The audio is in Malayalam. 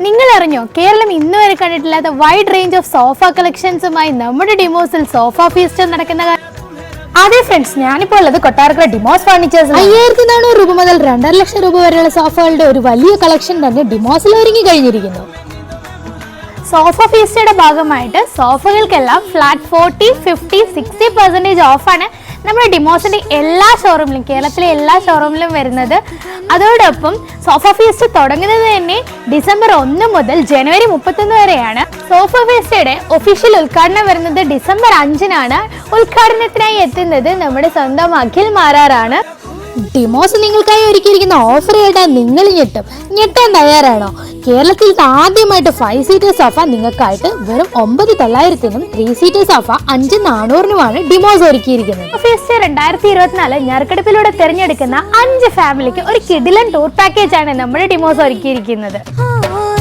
നിങ്ങൾ അറിഞ്ഞോ, കേരളം ഇന്ന് വരെ കണ്ടിട്ടില്ലാത്ത വൈഡ് റേഞ്ച് ഓഫ് സോഫ കളക്ഷൻസുമായി നമ്മുടെ ഡിമോസിൽ സോഫ ഫീസ്റ്റ് നടക്കുന്ന. അതെ ഫ്രണ്ട്സ്, ഞാനിപ്പോൾ ഉള്ളത് കൊട്ടാരക്കര ഡിമോസ് ഫർണിച്ചേഴ്സ്. 5400 രൂപ മുതൽ 2.5 ലക്ഷം രൂപ വരെയുള്ള സോഫകളുടെ ഒരു വലിയ കളക്ഷൻ തന്നെ ഡിമോസിൽ ഒരുങ്ങി കഴിഞ്ഞിരിക്കുന്നു. സോഫ ഫീസ്റ്റയുടെ ഭാഗമായിട്ട് സോഫകൾക്കെല്ലാം ഫ്ലാറ്റ് 40, 50, 60% ഓഫാണ് നമ്മുടെ ഡിമോസിന്റെ എല്ലാ ഷോറൂമിലും, കേരളത്തിലെ എല്ലാ ഷോറൂമിലും വരുന്നത്. അതോടൊപ്പം സോഫ ഫീസ്റ്റ് തുടങ്ങുന്നത് തന്നെ ഡിസംബർ 1 മുതൽ ജനുവരി 31 വരെയാണ്. സോഫ ഫീസ്റ്റയുടെ ഒഫീഷ്യൽ ഉദ്ഘാടനം വരുന്നത് ഡിസംബർ 5-നാണ്. ഉദ്ഘാടനത്തിനായി എത്തുന്നത് നമ്മുടെ സ്വന്തം അഖിൽ മാരാറാണ്. ഡിമോസ് നിങ്ങൾക്കായി ഒരുക്കിയിരിക്കുന്ന ഓഫർ കേട്ടാൽ നിങ്ങൾ ഞെട്ടാൻ തയ്യാറാണോ? കേരളത്തിൽ ആദ്യമായിട്ട് 5 സീറ്റർ സോഫ നിങ്ങൾക്കായിട്ട് വെറും 9,900-നും 3 സീറ്റർ സോഫ 5,400-നുമാണ് ഡിമോസ് ഒരുക്കിയിരിക്കുന്നത്. ഫീസ്റ്റ് 2024 ഞെറുക്കെടുപ്പിലൂടെ തിരഞ്ഞെടുക്കുന്ന 5 ഫാമിലിക്ക് ഒരു കിടിലൻ ടൂർ പാക്കേജ് ആണ് നമ്മുടെ ഡിമോസ് ഒരുക്കിയിരിക്കുന്നത്.